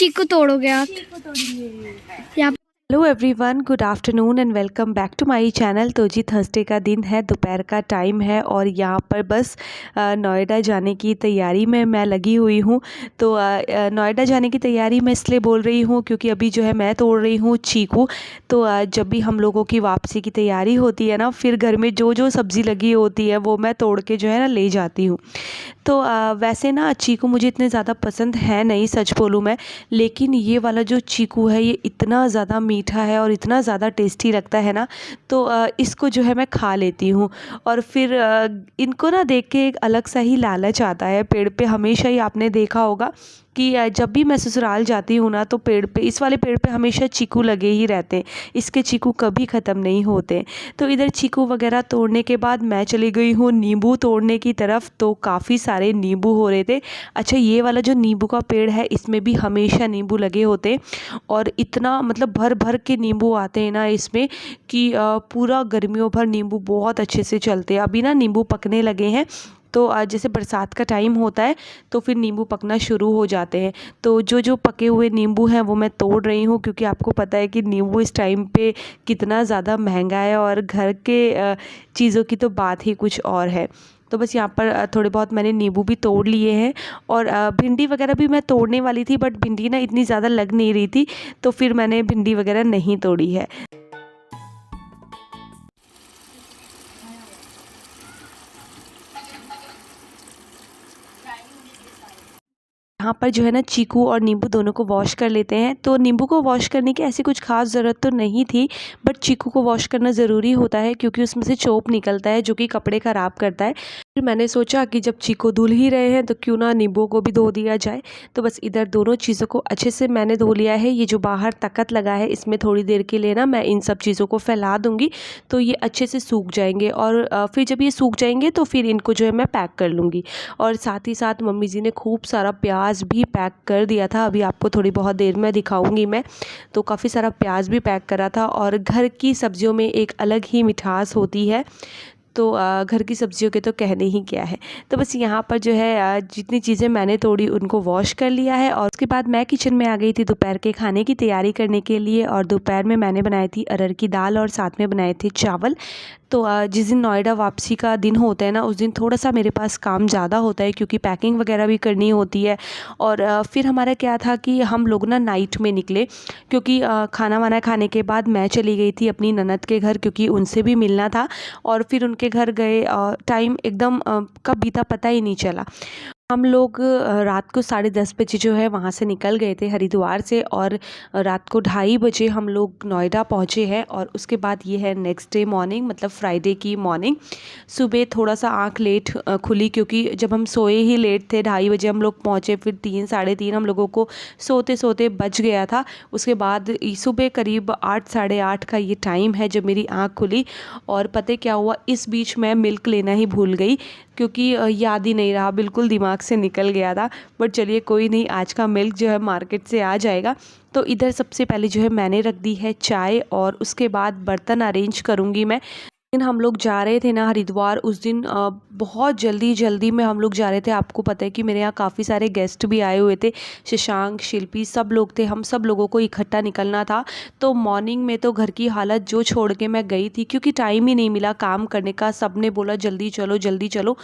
चीकू तोड़ोगे आप? यहाँ hello everyone, good afternoon and welcome back to my channel. तो जी थर्सडे का दिन है, दोपहर का टाइम है और यहाँ पर बस नोएडा जाने की तैयारी में मैं लगी हुई हूँ। तो नोएडा जाने की तैयारी मैं इसलिए बोल रही हूँ क्योंकि अभी जो है मैं तोड़ रही हूँ चीकू। तो जब भी हम लोगों की वापसी की तैयारी होती है ना, फिर घर में जो जो सब्ज़ी लगी होती है वो मैं तोड़ के जो है ना ले जाती हूँ। तो वैसे ना चीकू मुझे इतने ज़्यादा पसंद है नहीं, सच बोलूँ मैं, लेकिन ये वाला जो चीकू है ये इतना ज़्यादा मीठा है और इतना ज़्यादा टेस्टी लगता है ना, तो इसको जो है मैं खा लेती हूँ। और फिर इनको ना देख के एक अलग सा ही लालच आता है। पेड़ पे हमेशा ही आपने देखा होगा कि जब भी मैं ससुराल जाती हूँ ना, तो पेड़ पे, इस वाले पेड़ पे हमेशा चीकू लगे ही रहते हैं। इसके चीकू कभी ख़त्म नहीं होते। तो इधर चीकू वगैरह तोड़ने के बाद मैं चली गई हूँ नींबू तोड़ने की तरफ। तो काफ़ी सारे नींबू हो रहे थे। अच्छा, ये वाला जो नींबू का पेड़ है इसमें भी हमेशा नींबू लगे होते और इतना मतलब भर भर के नींबू आते हैं ना इसमें कि पूरा गर्मियों भर नींबू बहुत अच्छे से चलते हैं। अभी ना नींबू पकने लगे हैं, तो जैसे बरसात का टाइम होता है तो फिर नींबू पकना शुरू हो जाते हैं। तो जो जो पके हुए नींबू हैं वो मैं तोड़ रही हूँ, क्योंकि आपको पता है कि नींबू इस टाइम पे कितना ज़्यादा महंगा है और घर के चीज़ों की तो बात ही कुछ और है। तो बस यहाँ पर थोड़े बहुत मैंने नींबू भी तोड़ लिए हैं और भिंडी वगैरह भी मैं तोड़ने वाली थी, बट भिंडी ना इतनी ज़्यादा लग नहीं रही थी, तो फिर मैंने भिंडी वगैरह नहीं तोड़ी है। यहाँ पर जो है ना चीकू और नींबू दोनों को वॉश कर लेते हैं। तो नींबू को वॉश करने की ऐसी कुछ खास ज़रूरत तो नहीं थी, बट चीकू को वॉश करना ज़रूरी होता है क्योंकि उसमें से चोप निकलता है जो कि कपड़े ख़राब करता है। फिर मैंने सोचा कि जब चीकू धुल ही रहे हैं तो क्यों ना नींबू को भी धो दिया जाए। तो बस इधर दोनों चीज़ों को अच्छे से मैंने धो लिया है। ये जो बाहर तकत लगा है इसमें थोड़ी देर के लिए ना मैं इन सब चीज़ों को फैला दूँगी, तो ये अच्छे से सूख जाएंगे। और फिर जब ये सूख जाएंगे तो फिर इनको जो है मैं पैक कर लूँगी। और साथ ही साथ मम्मी जी ने खूब सारा प्याज भी पैक कर दिया था, अभी आपको थोड़ी बहुत देर में दिखाऊंगी मैं। तो काफ़ी सारा प्याज भी पैक करा था। और घर की सब्जियों में एक अलग ही मिठास होती है, तो घर की सब्जियों के तो कहने ही क्या है। तो बस यहाँ पर जो है जितनी चीज़ें मैंने तोड़ी उनको वॉश कर लिया है। और उसके बाद मैं किचन में आ गई थी दोपहर के खाने की तैयारी करने के लिए। और दोपहर में मैंने बनाई थी अरहर की दाल और साथ में बनाए थे चावल। तो जिस दिन नोएडा वापसी का दिन होता है ना, उस दिन थोड़ा सा मेरे पास काम ज़्यादा होता है क्योंकि पैकिंग वगैरह भी करनी होती है। और फिर हमारा क्या था कि हम लोग ना नाइट में निकले, क्योंकि खाना वाना खाने के बाद मैं चली गई थी अपनी ननद के घर, क्योंकि उनसे भी मिलना था। और फिर उनके घर गए, टाइम एकदम कब बीता पता ही नहीं चला। हम लोग रात को 10:30 बजे जो है वहाँ से निकल गए थे हरिद्वार से, और रात को 2:30 बजे हम लोग नोएडा पहुँचे हैं। और उसके बाद ये है नेक्स्ट डे मॉर्निंग, मतलब फ्राइडे की मॉर्निंग। सुबह थोड़ा सा आँख लेट खुली, क्योंकि जब हम सोए ही लेट थे, 2:30 बजे हम लोग पहुँचे, फिर 3 साढ़े 3 हम लोगों को सोते सोते बज गया था। उसके बाद सुबह करीब 8 साढ़े 8 का ये टाइम है जब मेरी आँख खुली। और पता क्या हुआ, इस बीच मैं मिल्क लेना ही भूल गई, क्योंकि याद ही नहीं रहा, बिल्कुल दिमाग से निकल गया था। बट चलिए कोई नहीं, आज का मिल्क जो है मार्केट से आ जाएगा। तो इधर सबसे पहले जो है मैंने रख दी है चाय, और उसके बाद बर्तन अरेंज करूँगी मैं। दिन हम लोग जा रहे थे ना हरिद्वार, उस दिन बहुत जल्दी जल्दी में हम लोग जा रहे थे। आपको पता है कि मेरे यहाँ काफ़ी सारे गेस्ट भी आए हुए थे, शशांक, शिल्पी, सब लोग थे। हम सब लोगों को इकट्ठा निकलना था। तो मॉर्निंग में तो घर की हालत जो छोड़ के मैं गई थी, क्योंकि टाइम ही नहीं मिला काम करने का। सब ने बोला जल्दी चलो जल्दी चलो,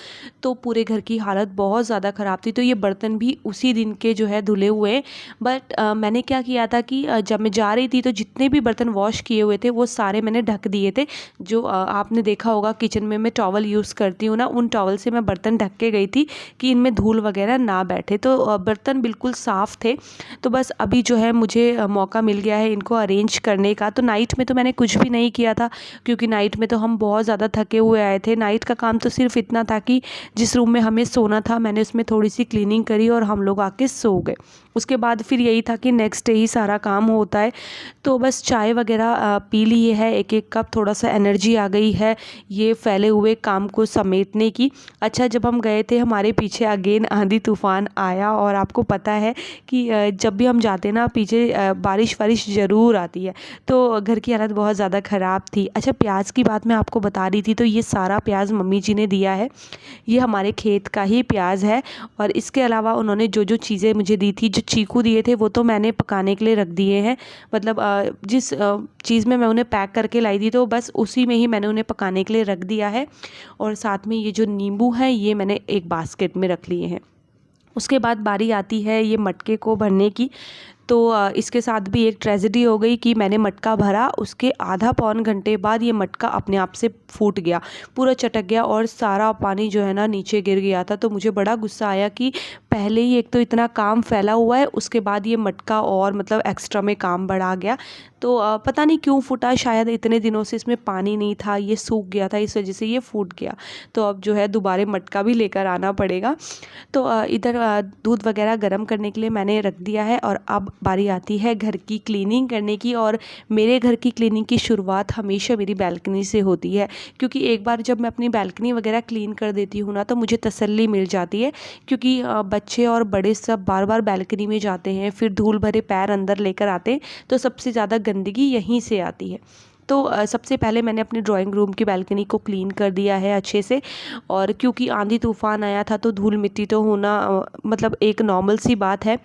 तो पूरे घर की हालत बहुत ज़्यादा ख़राब थी। तो ये बर्तन भी उसी दिन के जो है धुले हुए हैं। बट मैंने क्या किया था कि जब मैं जा रही थी तो जितने भी बर्तन वॉश किए हुए थे वो सारे मैंने ढक दिए थे। जो आपने देखा होगा किचन में मैं टॉवल यूज़ करती हूँ ना, उन टॉवल से मैं बर्तन ढक के गई थी कि इनमें धूल वगैरह ना बैठे। तो बर्तन बिल्कुल साफ़ थे। तो बस अभी जो है मुझे मौका मिल गया है इनको अरेंज करने का। तो नाइट में तो मैंने कुछ भी नहीं किया था, क्योंकि नाइट में तो हम बहुत ज़्यादा थके हुए आए थे। नाइट का काम तो सिर्फ इतना था कि जिस रूम में हमें सोना था मैंने उसमें थोड़ी सी क्लीनिंग करी और हम लोग आके सो गए। उसके बाद फिर यही था कि नेक्स्ट डे ही सारा काम होता है। तो बस चाय वगैरह पी लिए है एक एक कप, थोड़ा सा एनर्जी आ गई है ये फैले हुए काम को समेटने की। अच्छा, जब हम गए थे हमारे पीछे अगेन आंधी तूफान आया, और आपको पता है कि जब भी हम जाते ना पीछे बारिश वारिश ज़रूर आती है। तो घर की हालत बहुत ज़्यादा ख़राब थी। अच्छा, प्याज की बात मैं आपको बता रही थी, तो ये सारा प्याज मम्मी जी ने दिया है। ये हमारे खेत का ही प्याज है। और इसके अलावा उन्होंने जो जो चीज़ें मुझे दी थी, जो चीकू दिए थे वो तो मैंने पकाने के लिए रख दिए हैं, मतलब जिस चीज़ में मैं उन्हें पैक करके लाई थी तो बस उसी में ही मैंने उन्हें पकाने के लिए रख दिया है। और साथ में ये जो नींबू है ये मैंने एक बास्केट में रख लिए हैं। उसके बाद बारी आती है ये मटके को भरने की। तो इसके साथ भी एक ट्रेजेडी हो गई कि मैंने मटका भरा, उसके आधा पौन घंटे बाद ये मटका अपने आप से फूट गया, पूरा चटक गया और सारा पानी जो है ना नीचे गिर गया था। तो मुझे बड़ा गुस्सा आया कि पहले ही एक तो इतना काम फैला हुआ है, उसके बाद ये मटका और मतलब एक्स्ट्रा में काम बढ़ा गया। तो पता नहीं क्यों फूटा, शायद इतने दिनों से इसमें पानी नहीं था, ये सूख गया था, इस वजह से ये फूट गया। तो अब जो है दोबारा मटका भी लेकर आना पड़ेगा। तो इधर दूध वगैरह गर्म करने के लिए मैंने रख दिया है और अब बारी आती है घर की क्लीनिंग करने की। और मेरे घर की क्लीनिंग की शुरुआत हमेशा मेरी बैल्कनी से होती है, क्योंकि एक बार जब मैं अपनी बैल्कनी वगैरह क्लीन कर देती हूँ ना तो मुझे तसल्ली मिल जाती है, क्योंकि बच्चे और बड़े सब बार बार बैल्कनी में जाते हैं, फिर धूल भरे पैर अंदर लेकर आते हैं, तो सबसे ज़्यादा गंदगी यहीं से आती है। तो सबसे पहले मैंने अपनी ड्राइंग रूम की बैल्कनी को क्लीन कर दिया है अच्छे से। और क्योंकि आंधी तूफ़ान आया था तो धूल मिट्टी तो होना मतलब एक नॉर्मल सी बात है।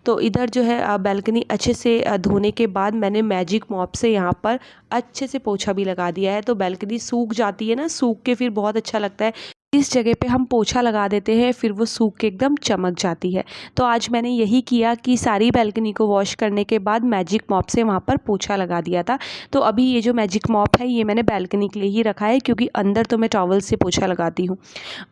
तो इधर जो है बैल्कनी अच्छे से धोने के बाद मैंने मैजिक मॉप से यहाँ पर अच्छे से पोछा भी लगा दिया है। तो बैल्कनी सूख जाती है ना, सूख के फिर बहुत अच्छा लगता है। इस जगह पे हम पोछा लगा देते हैं, फिर वो सूख के एकदम चमक जाती है। तो आज मैंने यही किया कि सारी बैल्कनी को वॉश करने के बाद मैजिक मॉप से वहाँ पर पोछा लगा दिया था। तो अभी ये जो मैजिक मॉप है ये मैंने बैल्कनी के लिए ही रखा है, क्योंकि अंदर तो मैं टॉवल से पोछा लगाती हूँ।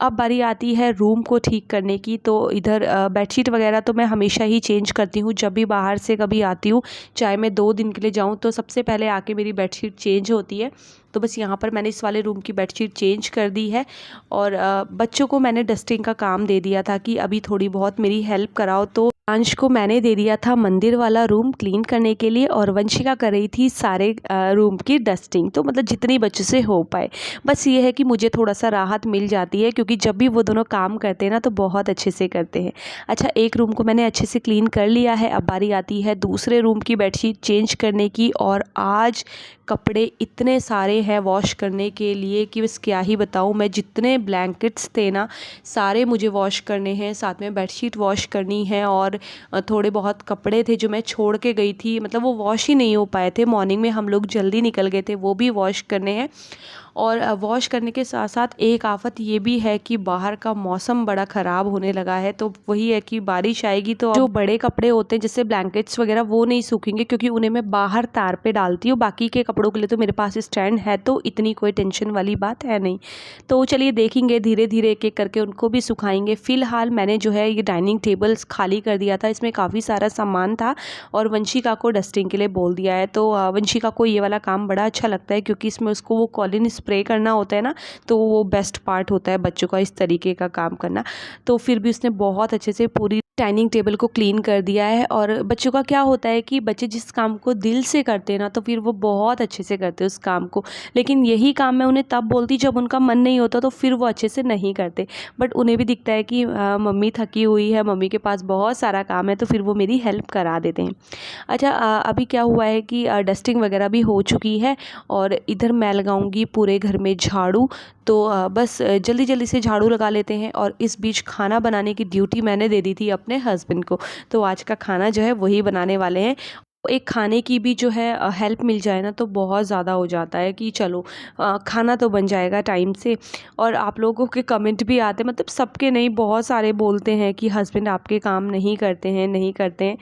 अब बारी आती है रूम को ठीक करने की। तो इधर बेडशीट वगैरह तो मैं हमेशा ही चेंज करती हूँ, जब भी बाहर से कभी आती हूँ, चाहे मैं 2 दिन के लिए जाऊँ तो सबसे पहले आके मेरी बेडशीट चेंज होती है। तो बस यहाँ पर मैंने इस वाले रूम की बेडशीट चेंज कर दी है। और बच्चों को मैंने डस्टिंग का काम दे दिया था कि अभी थोड़ी बहुत मेरी हेल्प कराओ। तो अंश को मैंने दे दिया था मंदिर वाला रूम क्लीन करने के लिए, और वंशिका कर रही थी सारे रूम की डस्टिंग। तो मतलब जितनी बच्चों से हो पाए। बस ये है कि मुझे थोड़ा सा राहत मिल जाती है, क्योंकि जब भी वो दोनों काम करते हैं ना तो बहुत अच्छे से करते हैं। अच्छा, एक रूम को मैंने अच्छे से क्लीन कर लिया है। अब बारी आती है दूसरे रूम की बेडशीट चेंज करने की। और आज कपड़े इतने सारे हैं वॉश करने के लिए कि बस क्या ही बताऊँ मैं। जितने ब्लैंकेट्स थे ना सारे मुझे वॉश करने हैं, साथ में बेडशीट वॉश करनी है, और थोड़े बहुत कपड़े थे जो मैं छोड़ के गई थी, मतलब वो वॉश ही नहीं हो पाए थे, मॉर्निंग में हम लोग जल्दी निकल गए थे, वो भी वॉश करने हैं। और वॉश करने के साथ साथ एक आफत ये भी है कि बाहर का मौसम बड़ा ख़राब होने लगा है। तो वही है कि बारिश आएगी तो जो बड़े कपड़े होते हैं जैसे ब्लैंकेट्स वगैरह वो नहीं सूखेंगे, क्योंकि उन्हें मैं बाहर तार पे डालती हूँ। बाकी के कपड़ों के लिए तो मेरे पास स्टैंड है, तो इतनी कोई टेंशन वाली बात है नहीं। तो चलिए देखेंगे, धीरे धीरे एक एक करके उनको भी सुखाएंगे। फ़िलहाल मैंने जो है ये डाइनिंग टेबल्स खाली कर दिया था, इसमें काफ़ी सारा सामान था, और वंशिका को डस्टिंग के लिए बोल दिया है। तो वंशिका को ये वाला काम बड़ा अच्छा लगता है, क्योंकि इसमें उसको वो कॉलिन स्प्रे करना होता है ना, तो वो बेस्ट पार्ट होता है बच्चों का इस तरीके का काम करना। तो फिर भी उसने बहुत अच्छे से पूरी डाइनिंग टेबल को क्लीन कर दिया है। और बच्चों का क्या होता है कि बच्चे जिस काम को दिल से करते हैं ना तो फिर वो बहुत अच्छे से करते हैं उस काम को। लेकिन यही काम मैं उन्हें तब बोलती जब उनका मन नहीं होता, तो फिर वो अच्छे से नहीं करते। बट उन्हें भी दिखता है कि मम्मी थकी हुई है, मम्मी के पास बहुत सारा काम है, तो फिर वो मेरी हेल्प करा देते हैं। अच्छा, अभी क्या हुआ है कि डस्टिंग वगैरह भी हो चुकी है, और इधर मैं लगाऊंगी पूरे घर में झाड़ू। तो बस जल्दी जल्दी से झाड़ू लगा लेते हैं। और इस बीच खाना बनाने की ड्यूटी मैंने दे दी थी अपने हस्बैंड को, तो आज का खाना जो है वही बनाने वाले हैं। एक खाने की भी जो है हेल्प मिल जाए ना तो बहुत ज़्यादा हो जाता है कि चलो खाना तो बन जाएगा टाइम से। और आप लोगों के कमेंट भी आते हैं, मतलब सबके नहीं, बहुत सारे बोलते हैं कि हस्बैंड आपके काम नहीं करते हैं, नहीं करते हैं।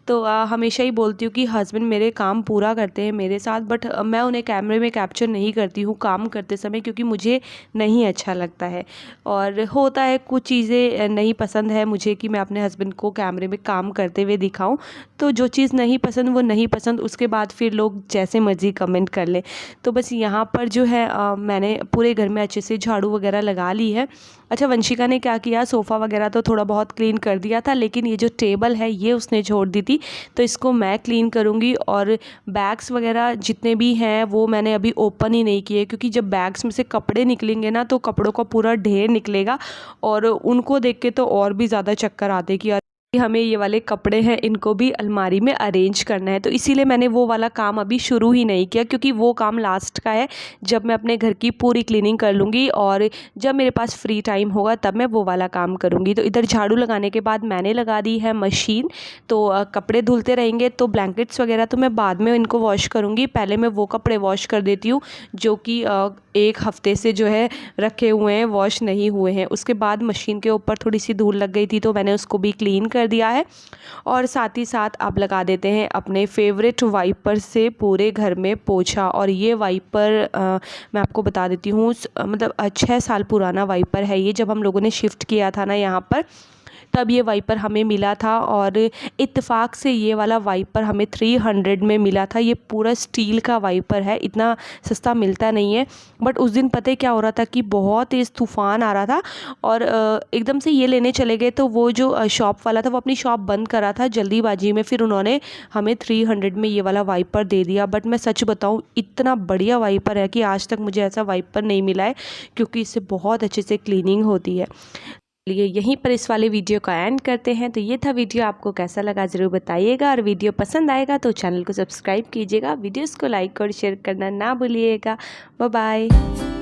तो हमेशा ही बोलती हूँ कि हस्बैंड मेरे काम पूरा करते हैं मेरे साथ, बट मैं उन्हें कैमरे में कैप्चर नहीं करती हूँ काम करते समय, क्योंकि मुझे नहीं अच्छा लगता है। और होता है कुछ चीज़ें नहीं पसंद है मुझे कि मैं अपने हस्बैंड को कैमरे में काम करते हुए दिखाऊं। तो जो चीज़ नहीं पसंद वो नहीं पसंद, उसके बाद फिर लोग जैसे मर्जी कमेंट कर लें। तो बस यहाँ पर जो है मैंने पूरे घर में अच्छे से झाड़ू वगैरह लगा ली है। अच्छा, वंशिका ने क्या किया, सोफ़ा वगैरह तो थोड़ा बहुत क्लीन कर दिया था, लेकिन ये जो टेबल है ये उसने छोड़ दी थी, तो इसको मैं क्लीन करूँगी। और बैग्स वगैरह जितने भी हैं वो मैंने अभी ओपन ही नहीं किए, क्योंकि जब बैग्स में से कपड़े निकलेंगे ना तो कपड़ों का पूरा ढेर निकलेगा, और उनको देख के तो और भी ज़्यादा चक्कर आते कि हमें ये वाले कपड़े हैं इनको भी अलमारी में अरेंज करना है, तो इसीलिए मैंने वो वाला काम अभी शुरू ही नहीं किया, क्योंकि वो काम लास्ट का है जब मैं अपने घर की पूरी क्लीनिंग कर लूँगी और जब मेरे पास फ्री टाइम होगा तब मैं वो वाला काम करूँगी। तो इधर झाड़ू लगाने के बाद मैंने लगा दी है मशीन, तो कपड़े धुलते रहेंगे। तो ब्लैंकेट्स वगैरह तो मैं बाद में इनको वॉश करूँगी, पहले मैं वो कपड़े वॉश कर देती हूँ जो कि 1 हफ़्ते से जो है रखे हुए हैं, वॉश नहीं हुए हैं। उसके बाद मशीन के ऊपर थोड़ी सी धूल लग गई थी तो मैंने उसको भी क्लीन कर दिया है। और साथ ही साथ आप लगा देते हैं अपने फेवरेट वाइपर से पूरे घर में पोछा। और ये वाइपर मैं आपको बता देती हूँ, मतलब 6 साल पुराना वाइपर है ये। जब हम लोगों ने शिफ्ट किया था ना यहाँ पर, तब ये वाइपर हमें मिला था और इत्तेफाक से ये वाला वाइपर हमें 300 में मिला था। ये पूरा स्टील का वाइपर है, इतना सस्ता मिलता नहीं है। बट उस दिन पता है क्या हो रहा था कि बहुत तेज़ तूफ़ान आ रहा था और एकदम से ये लेने चले गए, तो वो जो शॉप वाला था वो अपनी शॉप बंद कर रहा था जल्दीबाजी में, फिर उन्होंने हमें 300 में ये वाला वाइपर दे दिया। बट मैं सच बताऊँ, इतना बढ़िया वाइपर है कि आज तक मुझे ऐसा वाइपर नहीं मिला है, क्योंकि इससे बहुत अच्छे से क्लीनिंग होती है। चलिए यहीं पर इस वाले वीडियो का एंड करते हैं। तो ये था वीडियो, आपको कैसा लगा ज़रूर बताइएगा, और वीडियो पसंद आएगा तो चैनल को सब्सक्राइब कीजिएगा, वीडियोस को लाइक और शेयर करना ना भूलिएगा। Bye bye.